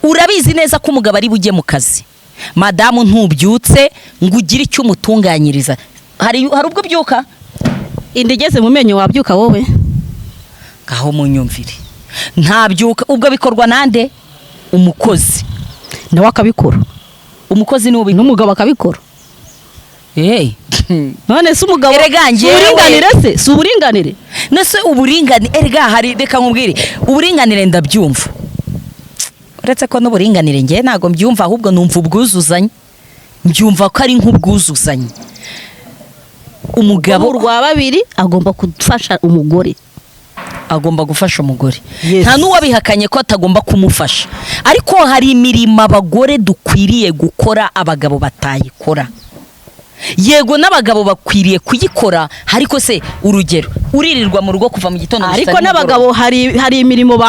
urabizi neza ko umugabo ari bujye mu kazi, madamu ntubyutse ngo ugire icyo umutunganyiriza. Hari ubwo byuka indi igeze mu menyo wabyuka wowe? Ngaho munyumvire, ntabyuka. Ubwo bikorwa nande? Umukozi nawe akabikora. Umukozi n'umugabo akabikora. None se umugabo uburinganire se? Si uburinganire? Nese uburinganire erega hari, reka nkubwire, uburinganire ndabyumva. Uretse ko n'uburinganire ngiye ntago mbyumva, ahubwo numva ubwuzuzanye. Mbyumva ko ari nk'ubwuzuzanye. Umugabo rwa babiri agomba gufasha umugore. Agomba gufasha umugore. Yes. Nta nuwabihakanye ko atagomba kumufasha. Ariko hari imirimo abagore dukwiriye gukora abagabo batayikora. Yego n'abagabo bakwiriye kuyikora, ariko se urugero uririrwa mu rugo kuva mu gitondo. Ariko n'abagabo hari imirimo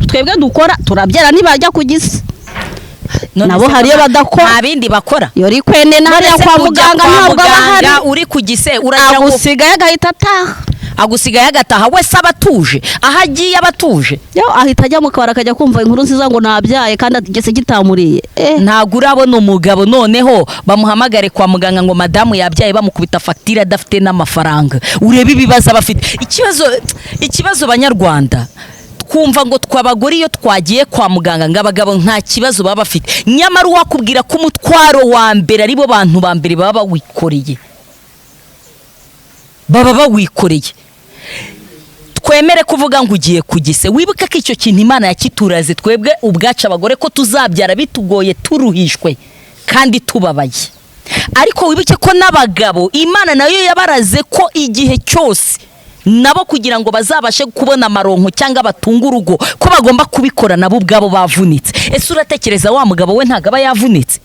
twebwe dukora, turabyara nibajya kugisa. Nabo hariye badakora, nta bindi bakora. Yori kwene na hariya kwa muganga ntabwo bahari. Uri kugise uragira ngo agusigaye agahita ataha. Agusigaye agataha wese abatuje, ahagiye abatuje. Yo ahita ajya mu kabara akajya kumva inkuru nziza ngo nabyaye kandi agese gitamuriye. Ntago urabona umugabo noneho bamuhamagare kwa muganga ngo madamu yabyaye, bamukubita facture adafite n'amafaranga. Urebe ibibazo abafite. Ikibazo banyarwanda kumva ngo twabagore iyo twagiye kwa muganga ngo abagabo nta kibazo baba bafite. Nyamara wakubwira ko umutwaro wa mbere aribo bantu ba mbere baba wikoreye. Baba bawikoreye. Twemere kuvuga ngo ugiye kugise, wibuke ko icyo kintu Imana yakituraze twebwe ubwacu abagore ko tuzabyara bitugoye, turuhishwe kandi tubabaye. Ariko wibuke ko n'abagabo Imana nayo yabaraze ko igihe cyose nabo kugira ngo bazabashe kubona amaronko cyangwa batunga urugo ko bagomba kubikora nabo ubwabo bavunitse. Ese uratekereza wa mugabo we ntago aba yavunitse?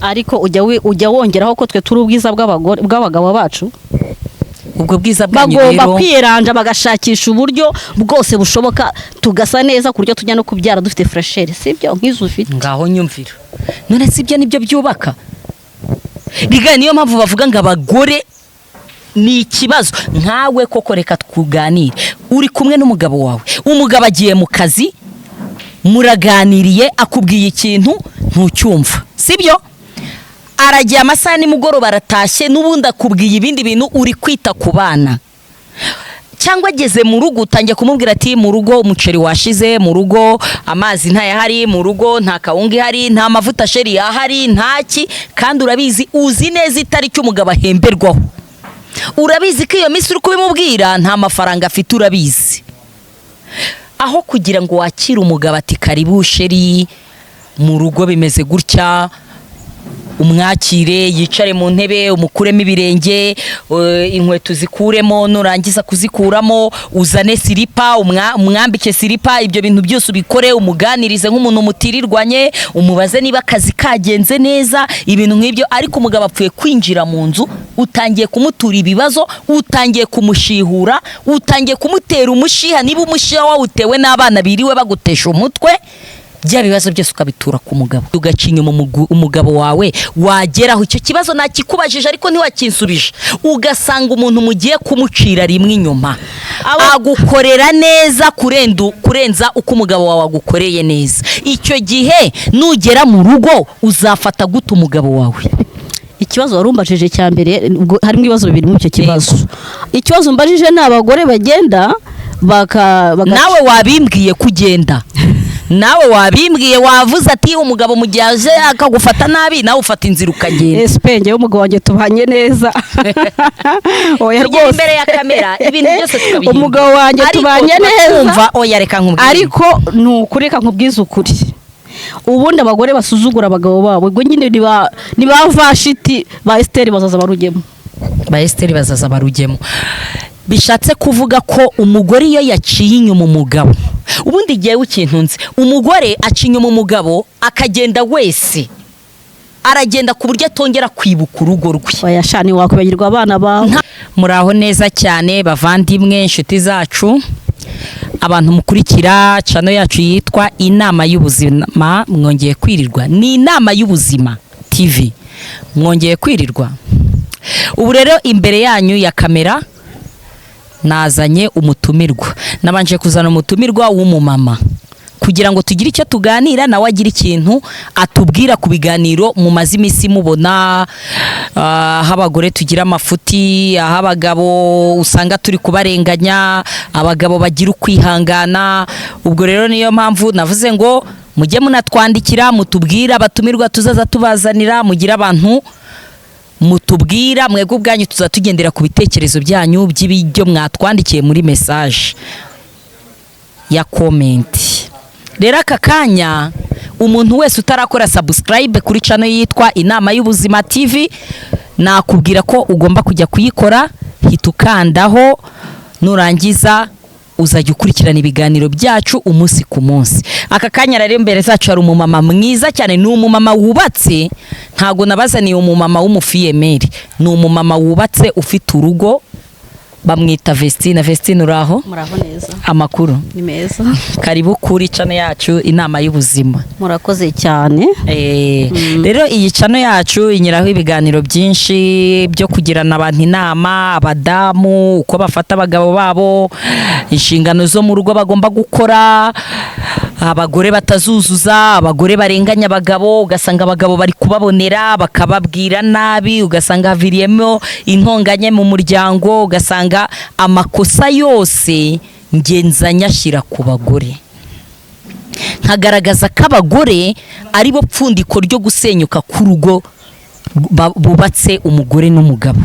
Ariko ujya wongeraho ko twe turi ubwiza bw'abagabo bacu. Ubwo bwiza bwanyu rero bagomba kwiranja bagashakisha uburyo bwose bushoboka tugasa neza ku buryo tujya no kubyara dufite fresher, sibyo nk'izo ufite. Ngaho nyumvira, none sibyo nibyo byubaka. Biga niyo mpamvu bavuga ngo abagore ni ikibazo. Nkawe koko reka tukuganire, uri kumwe n'umugabo wawe, umugabo agiye mu kazi, muraganiriye, akubwiye ikintu ntucyumva, sibyo? Aragiye amasaha nimugoroba aratashye, n'ubundi akubwiye ibindi bintu, uri kwita ku bana. Cyangwa ageze mu rugo utangiye kumubwira ati mu rugo umuceri washize, mu rugo amazi ntayahari, mu rugo nta kawunga ihari, nta mavuta sheri yahari, ntaki. Kandi urabizi, uzi neza itariki umugabo ahemberwaho. Urabizi ko iyo minsi uri kubimubwira nta mafaranga afite, urabizi. Aho kugira ngo wakire umugabo ati karibu sheri, mu rugo bimeze gutya, umwakire yicare mu ntebe, umukuremo ibirenge, inkweto zikuremo, nurangiza kuzikuramo uzane silipa, umwambike silipa, ibyo bintu byose ubikore, umuganirize nk'umuntu mutirirwanye, umubaze niba akazi kagenze neza, ibintu nk'ibyo. Ariko umugabo apfuye kwinjira mu nzu, utangiye kumutura ibibazo, utangiye kumushihura, utangiye kumutera umushiha. Niba umushiha wawutewe n'abana biriwe bagutesha umutwe, bya bibazo byose ukabitura ku mugabo, ugacinya umugabo wawe. Wageraho icyo kibazo nakikubajije ariko ntiwakinsubije, ugasanga umuntu mugiye kumucira rimwe inyuma, agukorera neza kurenza uko umugabo wawe agukoreye neza. Icyo gihe nugera mu rugo uzafata gute umugabo wawe? Ikibazo warumbajije cya mbere harimo ibibazo bibiri mu cyo kibazo. Ikibazo mbajije n'abagore bagenda nawe wabimbwiye kugenda. Nawe wabimbwiye, wavuze ati umugabo mugiyaje akagufata nabi, nawe ufata inzira ukagenda. Espenge y'umugabo wanjye tubanye neza. Oya rwose imbere ya kamera ibintu byose tukabihinda. Umugabo wanjye tubanye neza. Umva oya reka nkubwire. Ariko nukureka nkubwiza ukuri. Ubundi abagore basuzugura abagabo babo, ubwo nyine ni bavashiti ba Esther bazaza barugemo. Ba Esther bazaza barugemo. Bishatse kuvuga ko umugore iyo yaciye inyuma umugabo, ubundi igihe w'ikintunze, umugore acinya umugabo akagenda wese, aragenda ku buryo atongera kwibuka urugo rwe. Oya shani wakwibagirwa abana bawe. Muraho neza cyane bavandimwe, inshuti zacu, abantu mukurikira channel yacu yitwa Inama y'Ubuzima. Mwongeye kwirirwa ni Inama y'Ubuzima TV, mwongeye kwirirwa. Ubu rero imbere yanyu ya kamera nazanye umutumirwa, nabanje kuzana umutumirwa w'umumama kugira ngo tugire icyo tuganira, nawe agira ikintu atubwira ku biganiro mu mazi imisi mubona, aho abagore tugira amafuti, aho abagabo usanga turi kubarenganya, abagabo bagira ukwihangana. Ubwo rero niyo mpamvu navuze ngo mujye munatwandikira mutubwira abatumirwa tuzaza tubazanira, mugira abantu mutubwira, mwebwe ubwanyu tuzatugendera ku bitekerezo byanyu by'ibyo mwatwandikiye muri message ya comment. Rero aka kanya umuntu wese utarakora subscribe kuri channel yitwa Inama y'Ubuzima TV, nakubwira ko ugomba kujya kuyikora, hita ukandaho, nurangiza uzajya ukurikirana ibiganiro byacu umunsi ku munsi. Aka kanya rero imbere zacu hari umumama mwiza cyane, ni umumama wubatse, ntago nabazaniye umumama w'umufiyemeri, ni umumama wubatse ufite urugo, bamwita Vestine. Vestine uraho? Muraho neza. Amakuru Ni meza. Karibu kuri channel yacu Inama y'Ubuzima. Murakoze cyane. Rero iyi channel yacu inyiraho ibiganiro byinshi byo kugirana abantu inama, abadamu uko bafata abagabo babo, inshingano zo mu rugo bagomba gukora, abagore batazuzuza, abagore barenganya abagabo, ugasanga abagabo bari kubabonera bakababwira nabi, ugasanga haviriyemo intonganye mu muryango, ugasanga amakosa yose ngenzanya ashyira ku bagore, nkagaragaza ko abagore ari bo pfundiko ryo gusenyuka k'urugo bubatse umugore n'umugabo.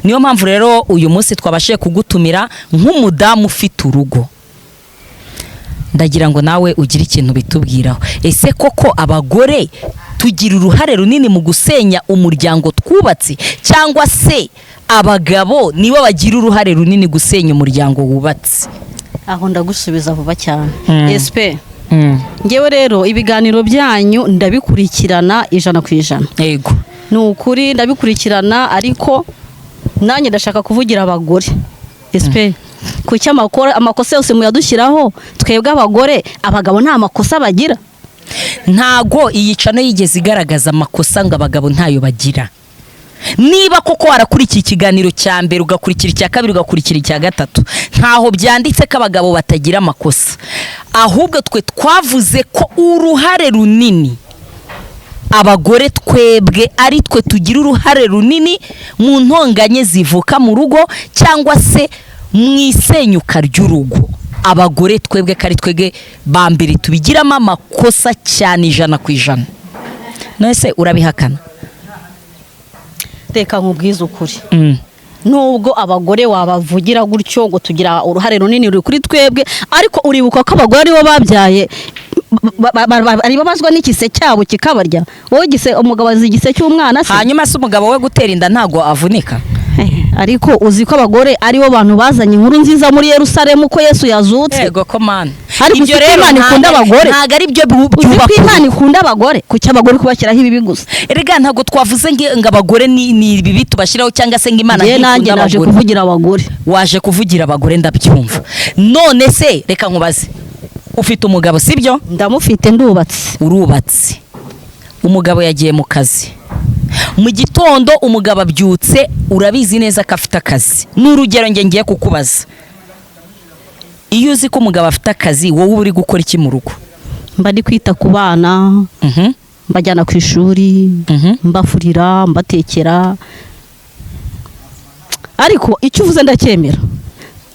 Niyo mpamvu rero uyu munsi twabashiye kugutumira nk'umudamu ufite urugo, ndagira ngo nawe ugire ikintu bitubwiraho. Ese koko abagore tugira uruhare runini mu gusenya umuryango twubatse, cyangwa se abagabo nibo bagira uruhare runini gusenya umuryango wubatse? Aho ndagusubiza vuba cyane. SP ngewe rero ibiganiro byanyu ndabikurikirana 100%. Yego, ni ukuri ndabikurikirana, ariko nanjye ndashaka kuvugira abagore. SP kuki amakosa yose muyadushyiraho twebwe abagore, abagabo nta makosa bagira? ntago iyi channel yigeze igaragaza amakosa ngo abagabo ntayo bagira. Niba koko warakurikiye ikiganiro cya mbere ugakurikira icya kabiri ugakurikira icya gatatu, ntaho byanditse ko abagabo batagira amakosa, ahubwo twe twavuze ko uruhare runini abagore twebwe ari twe tugira uruhare runini mu ntonganye zivuka mu rugo cyangwa se mu isenyuka ry'urugo. Abagore twebwe kari twege bambere tubigiramo amakosa cyane 100%. Nese urabihakana? Reka nkubwize ukuri. Nubwo abagore wabavugira gutyo ngo tugira uruhare runini ruri kuri twebwe, ariko uribuka ko abagore aribo babyaye, ari babazwa n'ikise cyabo kikabarya. Wowe umugabo azi igise cy'umwana se, hanyuma se umugabo we gutera inda ntago avunika? Ariko uzi ko abagore aribo bantu bazanye inkuru nziza muri Yerusalemu ko Yesu yazutse. Yego ko man. Ibyo rero Imana ikunda abagore, ntago ari byo byubaka. Imana ikunda abagore, kuki abagore kubashyiraho ibibi gusa? Erega ntago twavuze ngo abagore ni ibibi tubashyiraho, cyangwa se ngo Imana ikunda abagore. Naje kuvugira abagore. Waje kuvugira abagore, ndabyumva. None se reka nkubaze, ufite umugabo sibyo? Ndamufite, ndubatse. Urubatse. Umugabo yagiye mu kazi, mu gitondo umugabo abyutse, urabizi neza ko afite akazi. N'urugero ngiye kukubaza, iyo uzi ko umugabo afite akazi, wowe uri gukora iki mu rugo? Mba ndi kwita ku bana, mbajyana ku ishuri, mbafurira, mbatekera. Ariko icyo uvuze ndacyemera,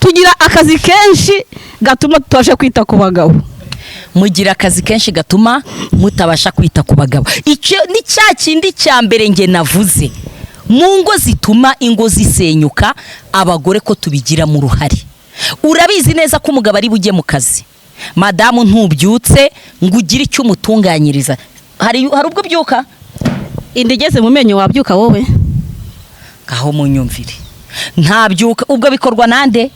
tugira akazi kenshi gatuma tutabasha kwita ku bagabo. Mugira akazi kenshi gatuma mutabasha kwita ku bagabo. Icyo ni cya kindi cya mbere nge navuze, mu ngo zituma ingo zisenyuka, abagore ko tubigira mu ruhare. Urabizi neza ko umugabo ari bujye mu kazi, madamu ntubyutse ngo ugire icyo umutunganyiriza. Hari ubwo byuka indigeze mu menyo wabyuka wowe? Gaho munyumvire, ntabyuka. Ubwo bikorwa nande?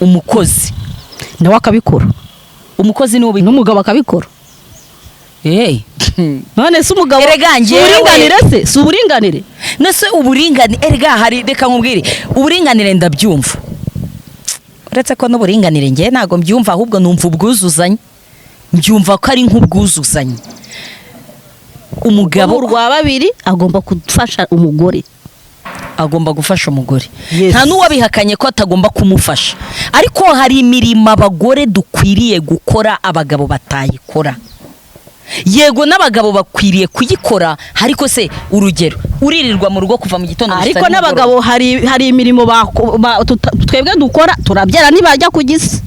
Umukozi nawe akabikora. Umukozi n'umugabo akabikora. None se umugabo uburinganire se? Si uburinganire? Nese uburinganire, erega hari, reka nkubwire, uburinganire ndabyumva, uretse ko n'uburinganire ngiye ntago mbyumva, ahubwo numva ubwuzuzanye. Mbyumva ko ari nk'ubwuzuzanye. Umugabo rwa babiri agomba gufasha umugore. agomba gufasha umugore. Yes. Nta n'uwabihakanye ko atagomba kumufasha, ariko hari imirimo abagore dukwiriye gukora abagabo batayikora. Yego n'abagabo bakwiriye kuyikora, ariko se urugero uririrwa mu rugo kuva mu gitondo, ariko n'abagabo hari imirimo twebwe dukora, turabyara ntibajya kugisa,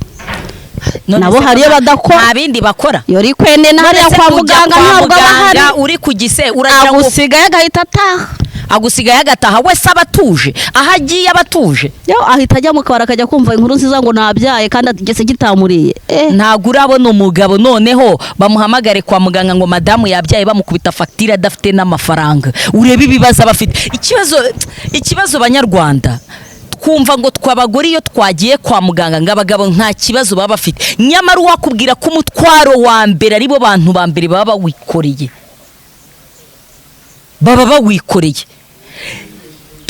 nabo hariyo badakora, nta bindi bakora. yori kwene hariya kwa muganga ntabwo bahari, uri kugise uragira ngo agusigaye agahita ataha, agusigaye agataha wese abatuje, aho agiye abatuje, yo ahita ajya mu kabari akajya kumva inkuru nziza ngo nabyaye kandi ageze gitamuriye. Ntabwo urabona umugabo noneho bamuhamagare kwa muganga ngo madamu yabyaye, bamukubita fagitire adafite n'amafaranga. Urebe ibibazo abafite. Ikibazo banyarwanda twumva ngo twabagore iyo twagiye kwa muganga ngo abagabo nta kibazo baba bafite, nyamara uwakubwira ko umutwaro wa mbere aribo bantu ba mbere baba bawikoreye.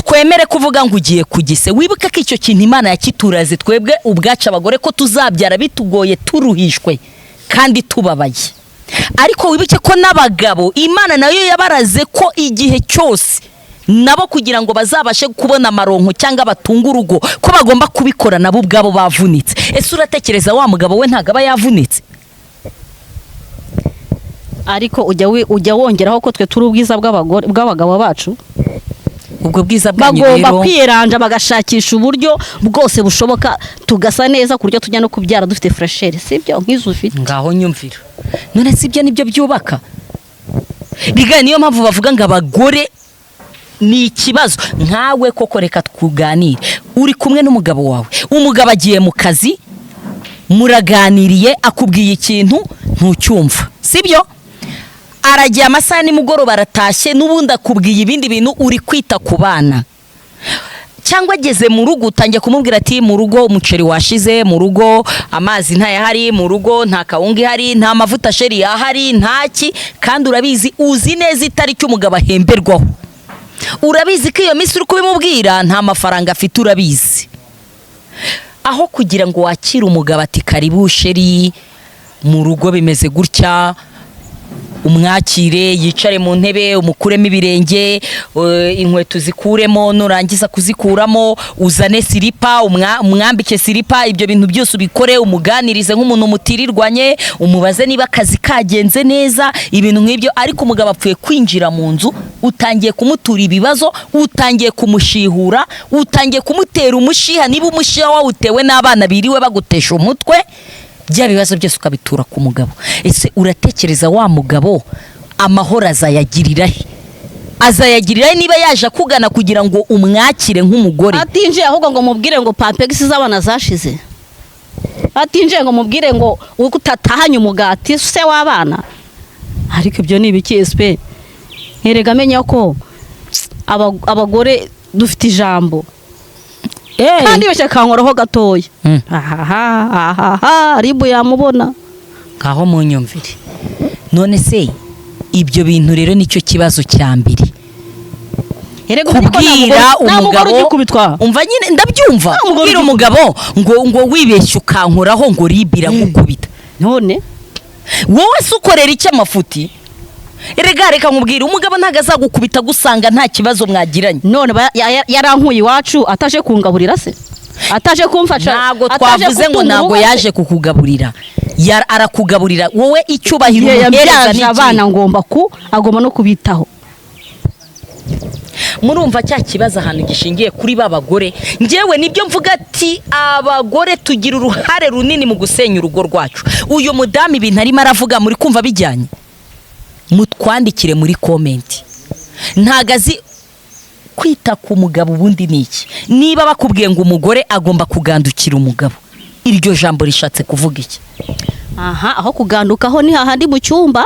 Twemere kuvuga ngo ugiye kugise, wibuka ko icyo kintu Imana yakituraze twebwe ubwacu abagore ko tuzabyara bitugoye, turuhishwe kandi tubabaye. Ariko wibuke ko n'abagabo Imana nayo yabaraze ko igihe cyose nabo kugira ngo bazabashe kubona amaronko cyangwa batunga urugo ko bagomba kubikora nabo ubwabo bavunitse. Ese uratekereza wa mugabo we ntagaba yavunitse? Ariko ujya wongeraho ko twe turi ubwiza bw'abagabo bacu. Ubwo bwiza bwanyu bagomba kwiranja bagashakisha uburyo bwose bushoboka tugasa neza kuryo tujya no kubyara dufite freshere, sibyo nk'izo ufite. Ngaho nyumvira, none sibyo nibyo byubaka. Biga niyo mpamvu bavuga ngo abagore ni ikibazo. Nkawe koko reka tukuganire, uri kumwe n'umugabo wawe, umugabo agiye mu kazi, muraganiriye, akubwiye ikintu ntucyumva, sibyo? Aragiye amasaha nimugoroba aratashye, n'ubundi akubwiye ibindi bintu, uri kwita ku bana. Cyangwa ageze mu rugo utangiye kumubwira ati mu rugo umuceri washize, mu rugo amazi ntayahari, mu rugo nta kawunga ihari, nta mavuta sheri yahari, ntaki. Kandi urabizi, uzi neza itariki umugabo ahemberwaho, urabizi ko iyo minsi uri kubimubwira nta mafaranga afite, urabizi. Aho kugira ngo wakire umugabo ati karibu sheri, mu rugo bimeze gutya, umwakire, yicare mu ntebe, umukuremo ibirenge, inkweto zikuremo, nurangiza kuzikuramo uzane silipa, umwambike silipa, ibyo bintu byose ubikore, umuganirize nk'umuntu mutirirwanye, umubaze niba akazi kagenze neza, ibintu nk'ibyo. Ariko umugabo apfuye kwinjira mu nzu, utangiye kumutura ibibazo, utangiye kumushihura, utangiye kumutera umushiha. Niba umushiha wawutewe n'abana biriwe bagutesha umutwe, bya bibazo byose ukabitura ku mugabo. Ese uratekereza wa mugabo amahoro azayagirira he? Azayagirira he niba yaje kugana kugira ngo umwakire nk'umugore? Atinje ahubwo ngo mubwire ngo pampegisi z'abana zashize, atinje ngo mubwire ngo utatahanye umugati se w'abana. Ariko ibyo ni ibiki SP? Nterega menya ko abagore dufite ijambo. Kandi yose kankoroho gatoya. Ribu yamubona. Ngaho mu nyumvire. None se ibyo bintu rero nicyo kibazo cya mbere. Kubwira umugabo, umva nyine ndabyumva, kubwira umugabo ngo wibeshye ukankoraho ngo ribira gukubita. None wowe se ukorera iki amafuti? Reka nkubwira, umugabo ntago azagukubita gusanga nta kibazo mwagiranye. None yarankuye iwacu ataje kungaburira se, ataje kumfasha. Ntago twavuze ngo ntago yaje kukugaburira, arakugaburira. Wowe icyubahiro umuhereza n'iki? Abana agomba no kubitaho. Murumva cya kibazo ahantu gishingiye kuri babagore. Ngewe nibyo mvuga ati abagore tugira uruhare runini mu gusenya urugo rwacu. Uyu mudamu ibintu arimo aravuga muri kumva bijyanye? Mutwandikire muri comment. Ntagazi kwita ku mugabo ubundi niki? Niba bakubwiye ngo umugore agomba kugandukira umugabo, iryo jambo rishatse kuvuga iki? Aho kugandukaho ni hahandi mu cyumba,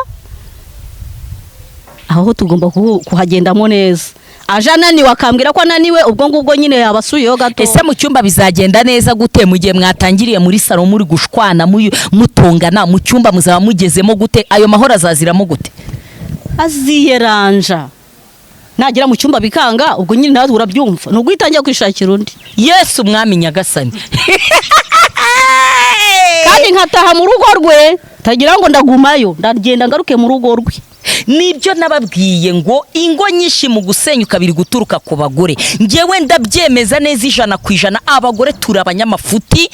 aho tugomba kuhagendamo neza. Aja nani wakambwira ko naniwe, ubwo ngubwo nyine yabasuyeho gato. Ese mu cyumba bizagenda neza gute mu gihe mwatangiriye muri salo muri gushwana mutongana? Mu cyumba muzaba mugezemo gute? Ayo mahoro azaziramo gute? Aziyeranja. Nagira mu cyumba bikanga, ubwo nyine nawe urabyumva, no guhitangira kwishakira undi. Yesu mwami nyagasani. Kandi nkataha mu rugo rwe, tagira ngo ndagumayo, ndagenda ngaruke mu rugo rwe. nibyo nababwiye ngo ingo nyinshi mu gusenyuka biri guturuka ku bagore. Ngewe ndabyemeza neza 100%. Abagore turi abanyamafuti,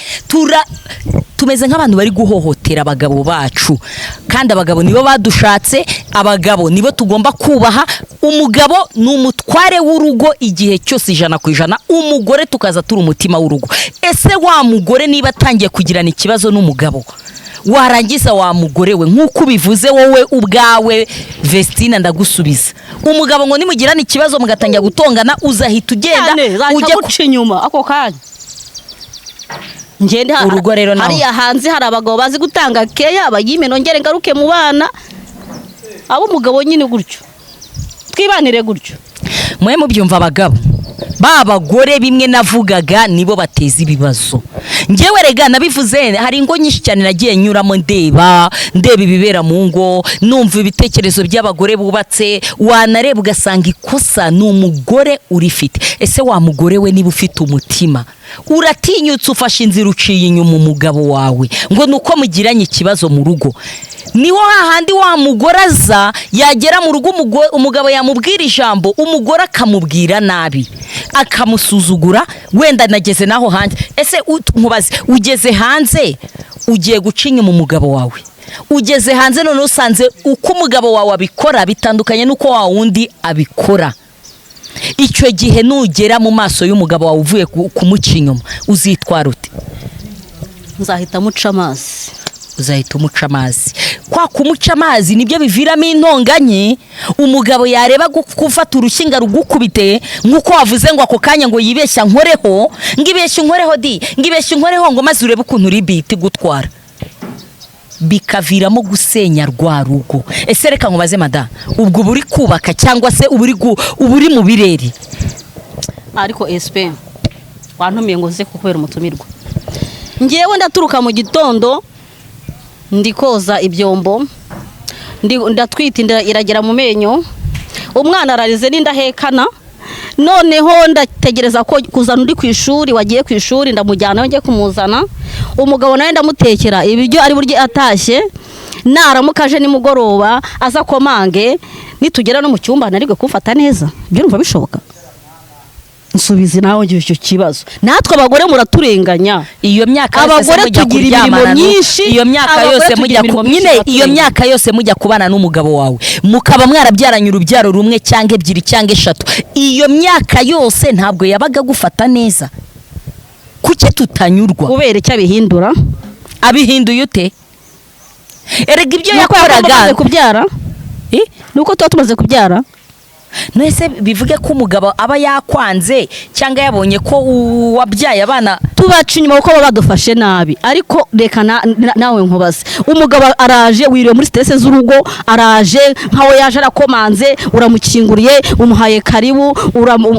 tumeze nk'abantu bari guhohotera abagabo bacu, kandi abagabo nibo badushatse, abagabo nibo tugomba kubaha. Umugabo ni umutware w'urugo igihe cyose 100%, umugore tukaza turi umutima w'urugo. Ese wa mugore niba atangiye kugirana ikibazo n'umugabo, warangiza wa mugore we nk'uko ubivuze wowe ubwawe Vestina, ndagusubiza, umugabo ngo nimugirana ikibazo mugatangira gutongana, uzahita ugenda ujye guca inyuma ako kanya. Ngende urugo rero naho hariya hanze hari abagabo bazi gutanga keya, bayime nongere ngaruke mu bana, abo umugabo nyine gutyo, twibanire gutyo. Mwe mubyumva abagabo, babagore bimwe navugaga nibo bateza ibibazo. Ngewe rega nabivuze, hari ingo nyinshi cyane nagiye nyuramo ndeba ibibera mu ngo, numva ibitekerezo by'abagore bubatse, wanareba ugasanga ikosa ni umugore urifite. Ese wa mugore we niba ufite umutima, uratinyutse ufashe inzira uciye inyuma umugabo wawe ngo nuko mugiranye ikibazo mu rugo, niwo hahandi wa mugore aza yagera mu rugo, umugabo yamubwira ijambo, umugore akamubwira nabi, akamusuzugura, wenda nageze naho hanze. Ese nkubaze, ugeze hanze ugiye guca inyuma umugabo wawe, ugeze hanze none usanze uko umugabo wawe abikora bitandukanye nuko wa wundi abikora, icyo gihe nugera mu maso y'umugabo wawe uvuye kumuca inyuma, uzitwara ute? Nzahita muca amazi. Uzahita umuca amazi. Kwa kumuca amazi nibyo biviramo intonganye. Umugabo yareba gufata urushinga rugukubite, nkuko wavuze ngo ako kanya ngo yibeshya nkoreho, ngibeshya nkoreho ngo maze urebe ukuntu ribiti gutwara, bikaviramo gusenya rwa rugo. Ese reka nkubaze mada, ubwo buri kubaka cyangwa se uburi mu bireri? Ariko SP wantumiye ngo nze kukwera umutumirwa. Ngewe ndaturuka mu gitondo ndikoza ibyombo, ndatwita inda iragera mu menyo, umwana ararize n'indahekana, noneho ndategereza ko kuzana undi ku ishuri, wagiye ku ishuri ndamujyana njye kumuzana, umugabo nawe ndamutekera ibiryo ari burye atashye, naramukaje nimugoroba aza komange, nitugera no mu cyumba narigwe kumfata neza. Byo numva bishoboka? Nsubize nawe icyo kibazo. Natwe abagore muraturenganya. Iyo myaka abagore tugira imirimo myinshi, iyo myaka yose mujya nyine, iyo myaka yose mujya kubana n'umugabo wawe, mukaba mwarabyaranye urubyaro rumwe cyangwa ebyiri cyangwa eshatu, iyo myaka yose ntabwo yabaga gufata neza. Kuki tutanyurwa? Kubera icyo abihindura? Abihinduye ute? Erega ibyo yakoraga kubyara, nuko tuba tumaze kubyara. Nese bivuge ko umugabo aba yakwanze cyangwa yabonye ko wabyaye abana, tubaca inyuma uko badufashe nabi. Ariko reka nawe nkubaze, umugabo araje wiriwe muri stress z'urugo, araje nkaho yaje arakomanze, uramukinguriye, umuhaye karibu,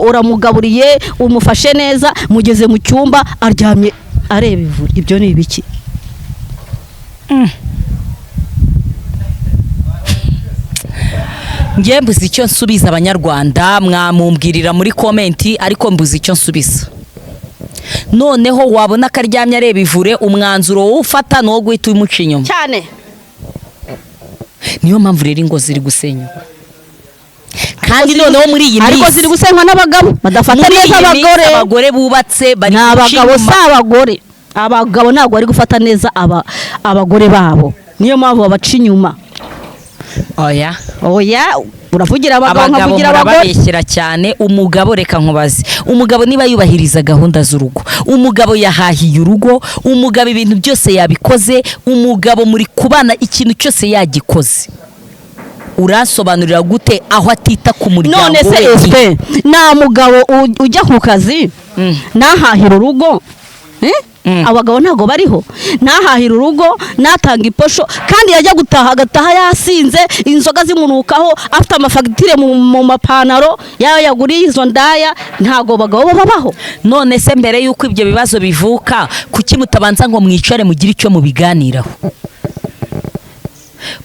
uramugaburiye, umufashe neza, mugeze mu cyumba aryamye areba ivuri. Ibyo ni ibiki? Ngiye mbuze icyo nsubiza abanyarwanda, mwamumbwirira muri komenti, ariko mbuze icyo nsubiza. Noneho wabona akaryamye areba ivure, umwanzuro wo ufata no guhita umuca inyuma cyane. Niyo mpamvu rero ingo ziri gusenyuka, kandi noneho muri iyi minsi ariko ziri gusenywa n'abagabo badafata neza abagore. Abagore bubatse bari n'abagabo, si abagore. Abagabo ntabwo bari gufata neza abagore babo, niyo mpamvu babaca inyuma. Oya uravugira abagabo nkavugira abagore. Babeshyira cyane. Umugabo reka nkubaze, umugabo niba yubahiriza gahunda z'urugo, umugabo yahahiye urugo, umugabo ibintu byose yabikoze, umugabo muri kubana ikintu cyose yagikoze, urasobanurira gute aho atita ku muryango? None se nta mugabo ujya ku kazi nahahira urugo? Abagabo ntago bariho, nahahira urugo, natanga iposho, kandi yajya gutaha agataha yasinze, inzoga zimunukaho, afite amafagitire mu mapanaro yaguriye izo ndaya. Ntago bagabo babaho. None se mbere yuko ibyo bibazo bivuka, kuki mutabanza ngo mwicare mugire icyo mubiganiraho?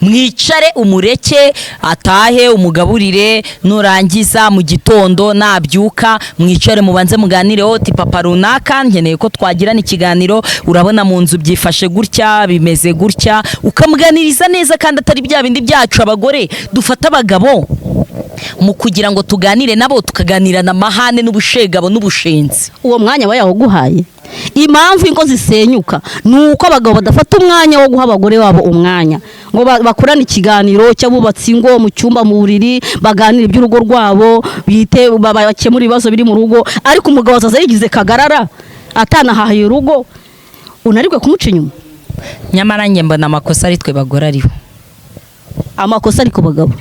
mwicare umureke atahe umugaburire, nurangiza mu gitondo nabyuka mwicare mubanze muganire, oti papa runaka nkeneye ko twagirana ikiganiro, urabona mu nzu byifashe gutya bimeze gutya, ukamuganiriza neza kandi atari bya bindi byacu abagore dufata abagabo mu kugira ngo tuganire nabo tukaganirana amahane n'ubushegabo n'ubushenzi. Uwo mwanya bayawuguhaye. Impamvu ingo zisenyuka nuko abagabo badafata umwanya wo guha abagore wabo umwanya ngo bakurane ikiganiro cy'abubatsi ingo mu cyumba mu buriri, baganire iby'urugo rwabo, bite bakemura ibibazo biri mu rugo, ariko umugabo azaza yigize kagarara atanahaye urugo, unaribwe kumuca inyuma. Nyamara njye mbona amakosa ari twe bagore ariho. Amakosa ari ku bagabo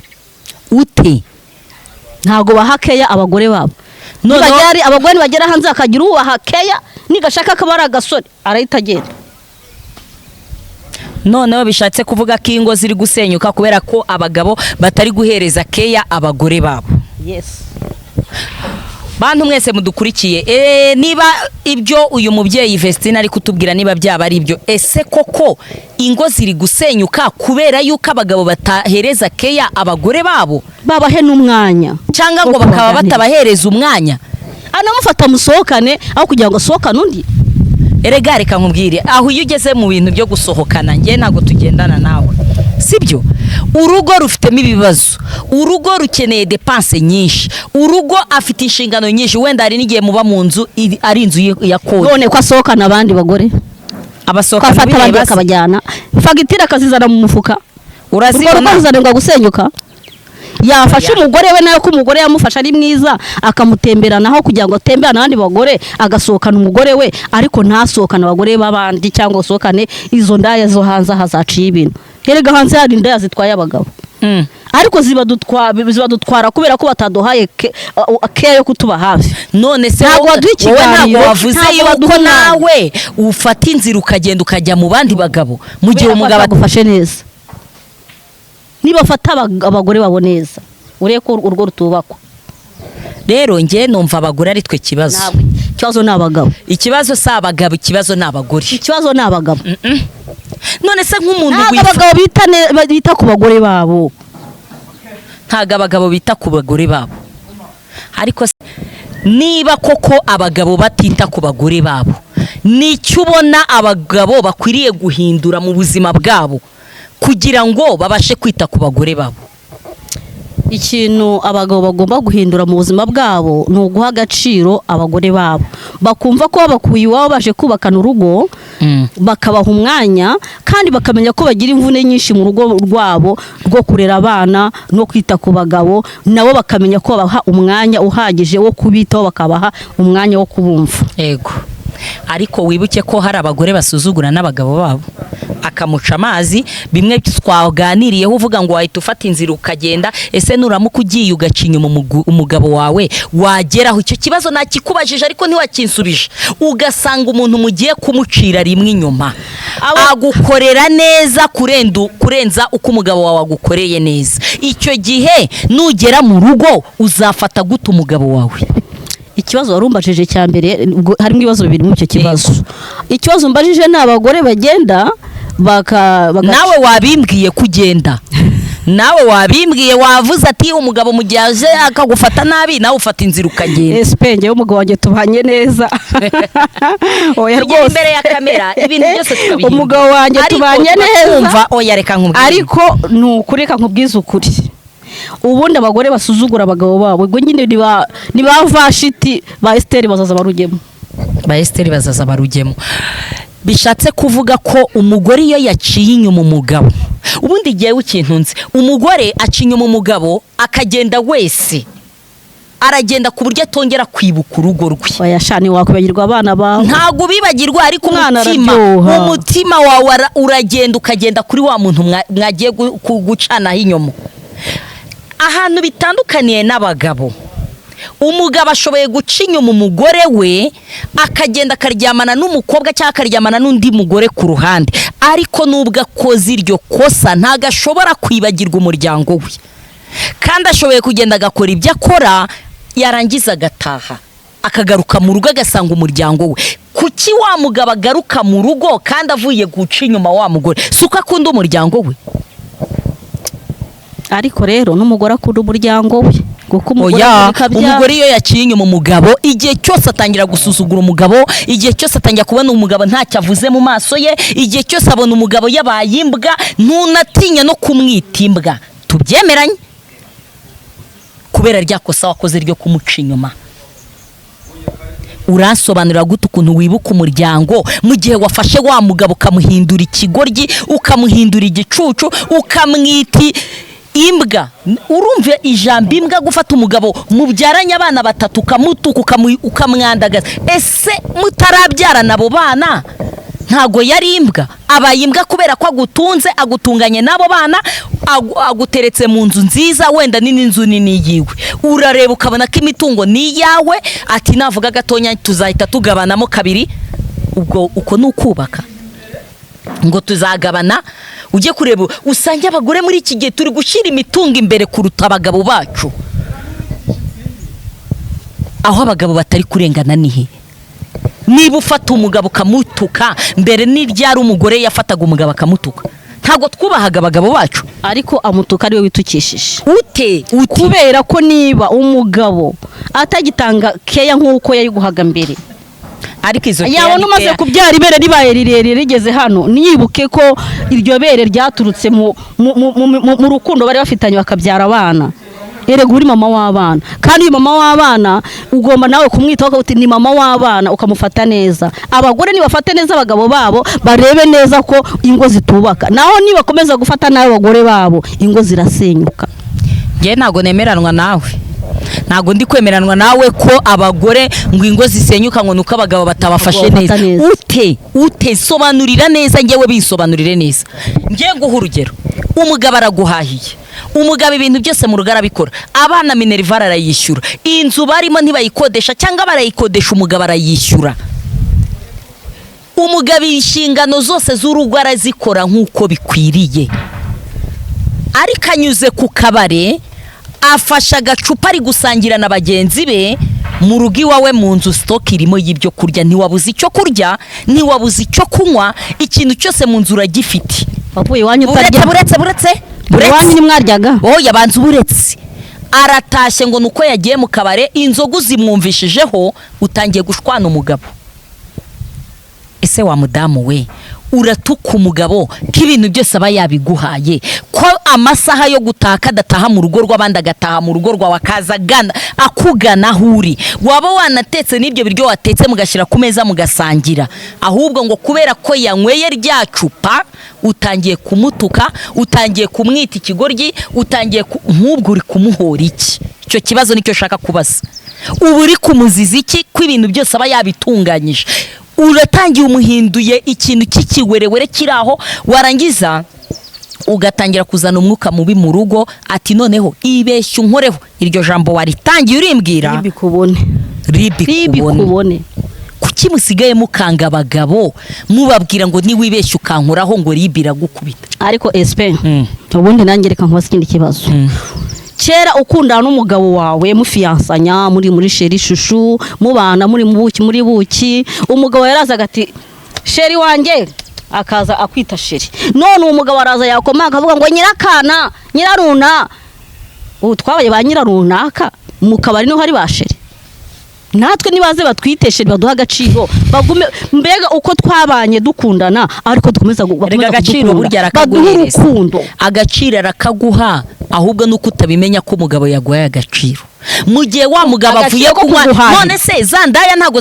ute? ntago bahakeya abagore babo. Abagore bagera hanze akagira ubahakeya, nigashaka ko bari agasore arahita agenda. Noneho bishatse kuvuga ko ingo ziri gusenyuka kubera ko abagabo batari guhereza keya abagore babo. Yes. Bantu mwese mudukurikiye, niba ibyo uyu mubyeyi Vestine ari kutubwira niba byaba ari ibyo, ese koko ingo ziri gusenyuka kubera yuko abagabo batahereza keya abagore babo, babahe n'umwanya cyangwa ngo bakaba batabahereza umwanya, anamufata musohokane aho kugira ngo sohokane undi. Erega reka nkubwire, aho iyo ugeze mu bintu byo gusohokana njye ntago tugendana nawe, sibyo? Urugo rufitemo ibibazo, urugo rukeneye depense nyinshi, urugo afite inshingano nyinshi, wenda hari n'igihe muba mu nzu ari inzu ya kode. None ko asohokana abandi bagore, abasohokana abandi akabajyana, fagitira akazizana mu mufuka, urazibona ngo gusenyuka. Yafashe umugore we nayo ko umugore yamufasha ari mwiza akamutemberanaho kugira ngo atemberane n'abandi bagore, agasohokana umugore we, ariko ntasohokana abagore babandi cyangwa usohokane izo ndaya zo hanze hazaciye ibintu. Herega hanze hari indaya zitwaye abagabo, ariko zibadutwara kubera ko bataduhaye keya yo kutuba hafi. None se wowe wavuze yuko nawe ufata inzira ukagenda ukajya mu bandi bagabo mu gihe umugabo agufashe neza? Niba fata abagore babo neza, ureko urwo rutubakwa. Rero nge numva abagore ari twe kibazo. Ikibazo n'abagabo. Ikibazo si abagabo, ikibazo n'abagore. Ikibazo n'abagabo. None se nk'umuntu abagabo bita ku bagore babo. Ntago abagabo bita ku bagore babo. Ariko niba koko abagabo batita ku bagore babo, nicyo ubona abagabo bakwiriye guhindura mu buzima bwabo kugira ngo babashe kwita ku bagore babo. Ikintu abagabo bagomba guhindura mu buzima bwabo ni uguha agaciro abagore babo, bakumva ko bakuye iwabo baje kubakana urugo, bakabaha umwanya kandi bakamenya ko bagira imvune nyinshi mu rugo rwabo rwo kurera abana no kwita ku bagabo, nabo bakamenya ko babaha umwanya uhagije wo kubitaho, bakabaha umwanya wo kubumva. Yego, ariko wibuke ko hari abagore basuzugura n'abagabo babo, akamuca amazi, bimwe twaganiriyeho uvuga ngo wahita ufata inzira ukagenda, ese nuramuka ugiye ugaca inyuma umugabo wawe wageraho? Icyo kibazo nakikubajije ariko ntiwakinsubije, ugasanga umuntu mugiye kumucira rimwe inyuma agukorera neza kurenza uko umugabo wawe agukoreye neza. Icyo gihe nugera mu rugo uzafata gute umugabo wawe? Ikibazo warumbajije cya mbere harimo ibibazo bibiri mu cyo kibazo. Ikibazo mbajije ni abagore bagenda nawe wabimbwiye kugenda, nawe wabimbwiye, wavuze ati umugabo mu gihe aje akagufata nabi nawe ufata inzira ukagenda. Espenge y'umugabo wanjye tubanye neza. Oya rwose imbere ya kamera ibintu byose tukabihinda. Umugabo wanjye tubanye neza. Oya reka nkubwire. Ariko nukureka nkubwiza ukuri. Ubundi abagore basuzugura abagabo babo, ubwo nyine niba Vashiti ba Esther bazaza barugemo. Ba Esther bazaza barugemo. Bishatse kuvuga ko umugore iyo yaciye inyuma umugabo, ubundi igihe w'ikintunze, umugore aciye inyuma umugabo akagenda wese, aragenda ku buryo atongera kwibuka urugo rwe. Bayashani wakwibagirwa abana bawe. Ntago bibagirwa, ariko umutima wawe uragenda ukagenda kuri wa muntu mwagiye gucana inyuma. Ahantu bitandukaniye n'abagabo, umugabo ashoboye guca inyuma umugore we akagenda akaryamana n'umukobwa cyangwa akaryamana n'undi mugore ku ruhande, ariko nubwo akoze iryo kosa ntago ashobora kwibagirwa umuryango we, kandi ashoboye kugenda agakora ibyo akora, yarangiza agataha akagaruka mu rugo agasanga umuryango we. Kuki wa mugabo agaruka mu rugo kandi avuye guca inyuma wa mugore? Suko akunda umuryango we? ariko rero n'umugore akunda umuryango we kuko umugore iyo yaciye inyuma umugabo igihe cyose atangira gusuzugura umugabo, igihe cyose atangira kubona umugabo ntacyo avuze mu maso ye, igihe cyose abona umugabo yabaye imbwa ntunatinya no kumwita imbwa. Tubyemeranye kubera rya kosa wakoze ryo kumuca inyuma. Urasobanurira gute ukuntu wibuka umuryango mu gihe wafashe wa mugabo ukamuhindura ikigoryi, ukamuhindura igicucu, ukamwita imbwa? Urumva ijambo imbwa gufata umugabo mubyaranye abana 3 ukamutuka ukamwandagaza? Ese mutarabyarana abo bana ntago yari imbwa? Abaye imbwa kubera ko agutunze, agutunganye n'abo bana, aguteretse mu nzu nziza, wenda nini nzu nini yiwe, urareba ukabona ko imitungo ni yawe, ati navuga gatonya tuzahita tugabanamo 2. Ubwo uko nukubaka ngo tuzagabana? Ujye kureba usange abagore muri iki gihe turi gushira imitungo imbere kuruta abagabo bacu. Aho abagabo batari kurengana nihe? Niba ufata umugabo kamutuka mbere n'iryari umugore yafataga umugabo akamutuka, ntago twubahaga abagabo bacu. Ariko amutuka ari we witukishije. Ute kubera ko niba umugabo atagitanga keya nk'uko yayiguhaga mbere, ariko izo yabona umaze kubyara ibere ribaye rirerire rigeze hano, niyibuke ko iryo bere ryaturutse mu rukundo bari bafitanye bakabyara abana. Erega uri mama w'abana, kandi uyu mama w'abana ugomba nawe kumwitaho uti ni mama w'abana, ukamufata neza. Abagore nibafate neza abagabo babo, barebe neza ko ingo zitubaka. Naho nibakomeza gufata nawe abagore babo, ingo zirasenyuka. Nge ntago nemeranwa nawe, ntago ndi kwemeranwa nawe ko abagore ngo ingo zisenyuka ngo nuko abagabo batabafashe neza. Ute sobanurira neza, ngewe bisobanurire neza. Nge guha urugero, umugabo araguhahiye, umugabo ibintu byose mu rugara bikora, abana minerivara arayishyura, inzu barimo ntibayikodesha cyangwa barayikodesha umugabo arayishyura. Umugabo inshingano zose z'urugo arazikora nk'uko bikwiriye, ariko anyuze ku kabare afasha agacupa ari gusangira na bagenzi be, mu rugo iwawe mu nzu stock irimo y'ibyo kurya, ntiwabuze icyo kurya, ntiwabuze icyo kunywa, ikintu cyose mu nzu uragifite. Bavuye wanyu utarya? Buretse nimwaryaga? Yabanze uburetse. Aratashye ngo nuko yagiye mu kabare, inzoga zimwumvishijeho, utangiye gushwana umugabo. Ese wa mudamu we, uratuka umugabo k'ibintu byose aba yabiguhaye, ko amasaha yo gutaka adataha mu rugo rw'abandi agataha mu rugo rwawe akazagana akugana ahuri, waba wanatetse n'ibyo biryo watetse mugashyira ku meza mugasangira, ahubwo ngo kubera ko yanyweye rya cupa utangiye kumutuka, utangiye kumwita ikigoryi, utangiye nk'ubwo uri kumuhora iki? Icyo kibazo nicyo shaka kubaza. Ubu uri kumuziza iki ko ibintu byose aba yabitunganyije? Uratangiye umuhinduye ikintu cy'ikiwerewere kiraho, warangiza ugatangira kuzana umwuka mubi mu rugo, ati noneho ibeshye unkoreho. Iryo jambo waritangiye urimbwira ribikubone. Kuki musigaye mukanga abagabo mubabwira ngo ni wibeshye ukankoraho ngo ribira gukubita? Ariko SP ubundi nanjye reka nkubaza ikindi kibazo. Kera ukundana n'umugabo wawe mufiyansanya, muri sheri shushu, mubana muri buki, umugabo yarazaga ati sheri wanjye, akaza akwita sheri. None umugabo araza yakoma akavuga ngo nyirakana, nyiraruna. Twabaye ba nyirarunaka mu kabari no hari ba sheri. Natwe nibaze batwiteshe baduha agaciro, bagume mbega uko twabanye dukundana, ariko dukomeza gukomeza agaciro burya rakaguhereza. Agaciro arakaguha, ahubwo nuko utabimenya ko umugabo yaguhaye agaciro. Mu gihe wa mugabo avuye kunywa, none se zandaya ntago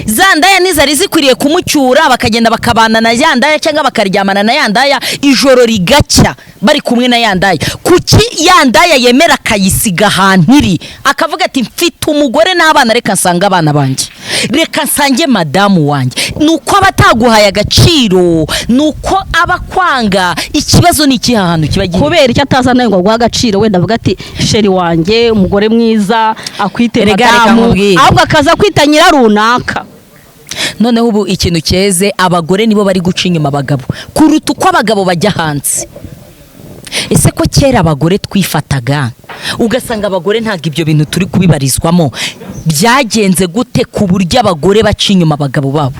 zandaya nizari zikwiriye kumucyura, bakagenda bakabana na yandaya cyangwa bakaryamana na yandaya ijoro rigacya bari kumwe na yandaya. Kuki yandaya yemera kayisiga hantiri akavuga ati mfite umugore n'abana, reka nsanga abana banjye, reka nsange madamu wanjye? Nuko abataguhaye agaciro, nuko abakwanga. Ikibazo ni iki hantu kibagiye? Kubera icyo atazana ngo guha agaciro, wenda avuga ati sheri wanjye, umugore mwiza, akwite madamu, ahubwo akaza kwita nyirarunaka. Noneho ubu ikintu cyeze, abagore nibo bari guca inyuma abagabo kuruta uko abagabo bajya hanze. Ese ko kera abagore twifataga ugasanga abagore ntago ibyo bintu turi kubibarizwamo, byagenze gute ku buryo abagore baca inyuma abagabo babo?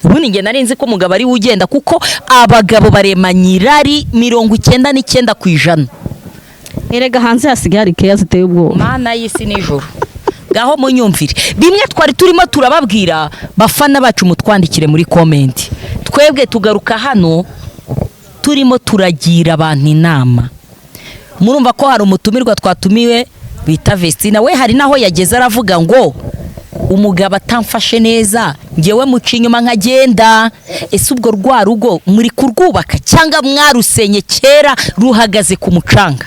ubundi njye nari nzi ko umugabo ari we ugenda kuko abagabo baremanye irari 99%. erega hanze hasigaye hari keya ziteye ubwoba mana y'isi n'ijoro ngaho munyumvire bimwe twari turimo turababwira bafana bacu mutwandikire muri comment. Twebwe tugaruka hano turimo turagira abantu inama. Murumva ko hari umutumirwa twatumiwe bita Vestina, we hari naho yageze aravuga ngo umugabo atamfashe neza ngewe muca inyuma nkagenda. Ese ubwo rwa rugo muri kurwubaka cyangwa mwarusenye kera ruhagaze ku mucanga?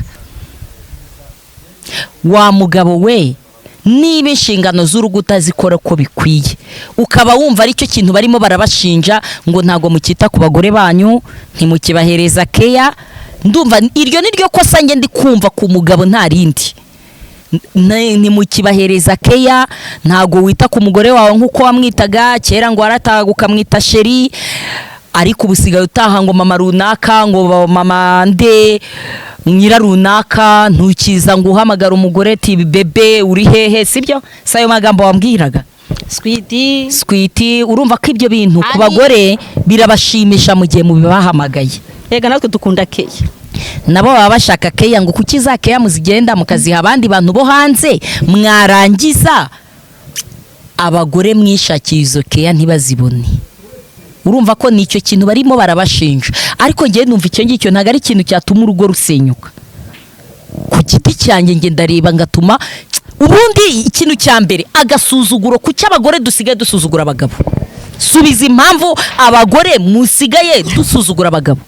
Wa mugabo we, niba inshingano z'urugo utazikora ko bikwiye, ukaba wumva ari cyo kintu barimo barabashinja ngo ntago mukita ku bagore banyu, ntimukibahereza keya, ndumva iryo niryo kosa nge ndi kumva ku mugabo nta rindi. Ntimukibahereza keya, ntago wita ku mugore wawe nkuko wamwitaga kera ngo warataga ukamwita sheri, ariko ubusigaye utaha ngo mama runaka, ngo mama nde nyira runaka, ntukiza ngo uhamagara umugore ati bebe uri hehe, sibyo? Sayo magambo wambwiraga sweetie. Urumva ko ibyo bintu ku bagore birabashimisha mu gihe mubibahamagaye. Ega natwe dukunda keya, nabo baba bashaka keya ngo kuki za keya muzigenda mukaziha abandi bantu bo hanze, mwarangiza abagore mwishakiye izo keya ntibazibone. Urumva ko nicyo kintu barimo barabashinja, ariko ngiye numva icyo ngicyo ntago ari ikintu cyatuma urugo rusenyuka. Ku giti cyanjye nge ndareba ngatuma ubundi ikintu cya mbere agasuzuguro ku cy'abagore dusigaye dusuzugura abagabo. Subiza impamvu abagore musigaye dusuzugura abagabo.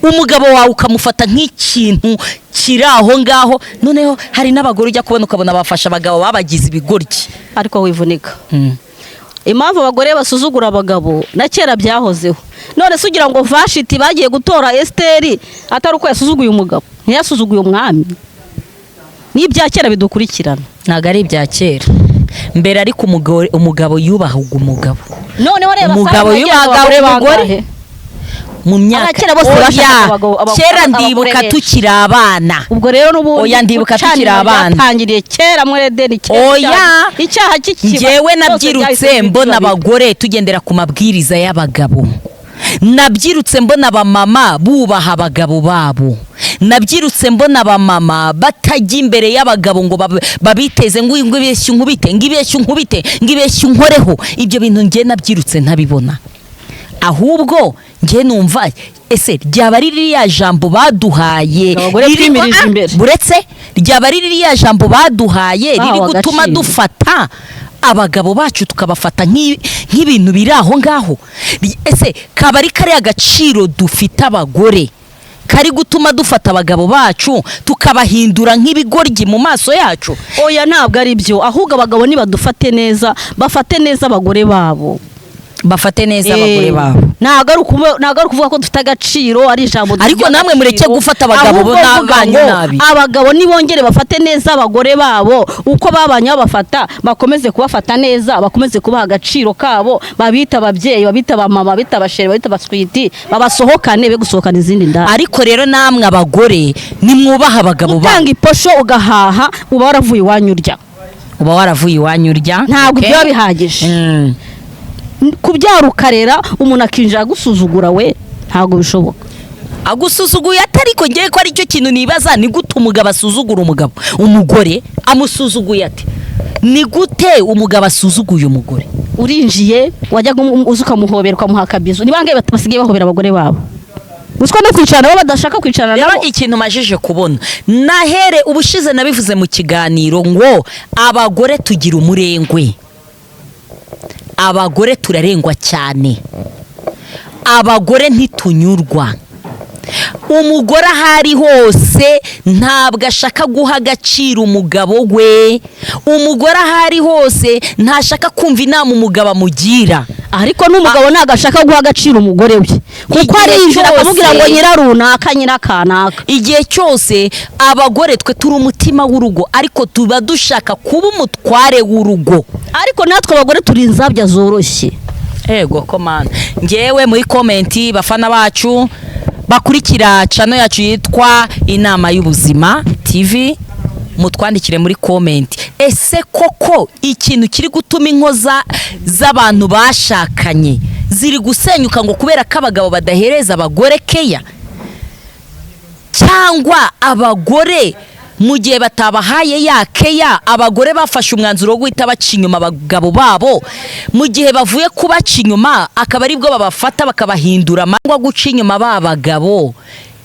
Umugabo wawe ukamufata nk'ikintu kiri aho ngaho, noneho hari n'abagore ujya kubona ukabona bafasha abagabo babagize ibigoryi, ariko wivunika. Impamvu abagore basuzugura abagabo na kera byahozeho. None se ugira ngo Vashiti bagiye gutora Esteri atari uko yasuzuguye umugabo, ntiyasuzuguye umwami? Ni ibya kera bidukurikirana, ntago ari ibya kera. Mbere ariko umugabo yubahaga umugabo. Noneho reba umugabo yubahaga umugore mu myaka kera bose bashaka kera ndibuka tukiri abana. Ubwo rero n'ubu oya ndibuka tukiri abana tangiriye kera muri Edeni kera. Oya icyaha kikiba ngewe nabyirutse mbona abagore tugendera ku mabwiriza y'abagabo. Nabyirutse mbona abamama bubaha abagabo babo. Nabyirutse mbona abamama batajya imbere y'abagabo ngo babiteze ngo ibeshye nkubite, ngibeshye nkubite, ngibeshye nkoreho. Ibyo bintu nge nabyirutse ntabibona. Ahubwo nge numva ese ryaba ari ririya jambo baduhaye buretse ryaba ari ririya jambo baduhaye riri gutuma dufata abagabo bacu tukabafata nk'ibintu biri aho ngaho. Ese kaba ari kare agaciro dufite abagore kari gutuma dufata abagabo bacu tukabahindura nk'ibigoryi mu maso yacu? Oya ntabwo ari byo, ahubwo abagabo nibadufate neza, bafate neza abagore babo, bafate neza abagore babo. Ntago ari kuvuga ko dufite agaciro ari ijambo, ariko namwe mureke gufata abagabo bo n'abanyu nabi. Abagabo nibongere bafate neza abagore babo, uko babanye babafata bakomeze kubafata neza, bakomeze kubaha agaciro kabo, babita ababyeyi, babita abamama, babita abasheri, babita abaswiti, babasohokane be gusohokana izindi ndani. Ariko rero namwe abagore nimwubaha abagabo babo. Utanga iposho ugahaha uba waravuye iwanyu urya, uba waravuye iwanyu urya. Ntabwo ibyo bihagije. Kubyara ukarera umuntu akinjira gusuzugura we ntago bishoboka. Agusuzuguye atari ko ngiye ko ari cyo kintu nibaza, ni gute umugabo asuzugura umugabo, umugore amusuzuguye ati? Ni gute umugabo asuzuguye umugore? Urinjiye wajyaga uzuka muhobera ukamuha akabizo, ni bangaye basigaye bahobera abagore babo. Uswa no kwicarana baba badashaka kwicarana nabo. Rero ikintu majije kubona nahere ubushize nabivuze mu kiganiro ngo abagore tugira umurengwe. Abagore turarengwa cyane, abagore ntitunyurwa. Umugore ahari hose ntabwo ashaka guha agaciro umugabo we. Umugore ahari hose ntashaka kumva inama umugabo amugira. Ariko n'umugabo ntabwo ashaka guha agaciro umugore we, kuko ari injira akamubwira ngo nyirarunaka nyirakanaka. Igihe cyose abagore twe turi umutima w'urugo, ariko tuba dushaka kuba umutware w'urugo. Ariko natwe abagore turi inzabya zoroshye. Ego komanda, ngewe muri komenti bafana bacu bakurikira channel yacu yitwa Inama y'Ubuzima TV, mutwandikire muri komenti. Ese koko ikintu kiri gutuma inkoza z'abantu bashakanye ziri gusenyuka ngo kubera ko abagabo badahereza abagore keya, cyangwa abagore mu gihe batabahaye ya keya abagore bafashe umwanzuro wo guhita baca inyuma abagabo babo, mu gihe bavuye kubaca inyuma akaba aribwo babafata bakabahindura amangwa guca inyuma babagabo.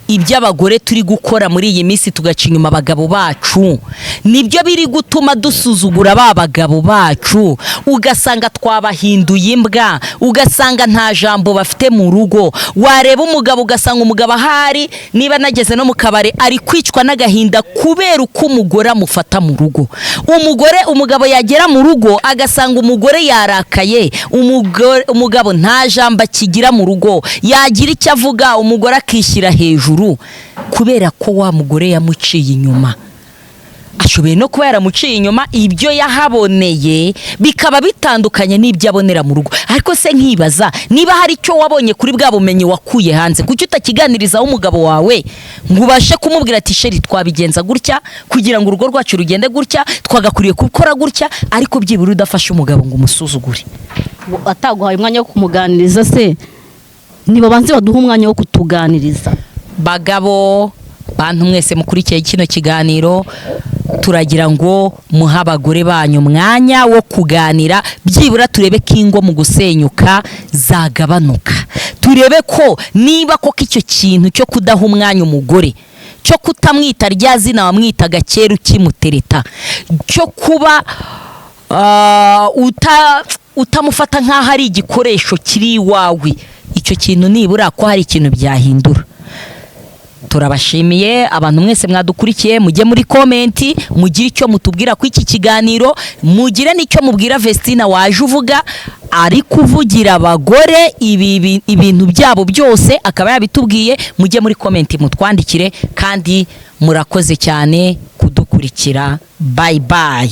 Iby'abagore turi gukora muri iyi minsi tugaca inyuma abagabo bacu nibyo biri gutuma dusuzugura babagabo bacu, ugasanga twabahinduye imbwa, ugasanga nta jambo bafite mu rugo. Wareba umugabo ugasanga umugabo ahari niba nageze no mu kabare ari kwicwa n'agahinda kubera uko umugore amufata mu rugo. Umugabo yagera mu rugo agasanga umugore yarakaye, umugabo nta jambo akigira mu rugo, yagira icyo avuga umugore akishyira hejuru kubera ko wa mugore yamuciye inyuma. Ashoboye no kuba yaramuciye inyuma ibyo yahaboneye bikaba bitandukanye n'ibyo abonera mu rugo. Ariko se nkibaza niba hari icyo wabonye kuri bwa bumenyi wakuye hanze, kuki utakiganirizaho umugabo wawe ngo ubashe kumubwira ati sheri twabigenza gutya kugira ngo urugo rwacu rugende gutya, twagakuriye gukora gutya, ariko byibura udafashe umugabo ngo umusuzugure. Ataguhaye umwanya wo kumuganiriza se niba banze baduha umwanya wo kutuganiriza. Bagabo bantu mwese mukurikiye kino kiganiro, turagira ngo muha abagore banyu umwanya wo kuganira, byibura turebe ko ingo mu gusenyuka zagabanuka. Turebe ko niba koko icyo kintu cyo kudaha umwanya umugore, cyo kutamwita rya zina wamwitaga kera ukimutereta, cyo kuba utamufata nk'aho ari igikoresho kiri iwawe, icyo kintu nibura ko hari ikintu byahindura. Turabashimiye abantu mwese mwadukurikiye, mujye muri komenti mugire icyo mutubwira ku iki kiganiro, mugire n'icyo mubwira Vestina waje uvuga ari kuvugira abagore ibintu byabo byose akaba yabitubwiye. Mujye muri komenti mutwandikire, kandi murakoze cyane kudukurikira. Bye bye.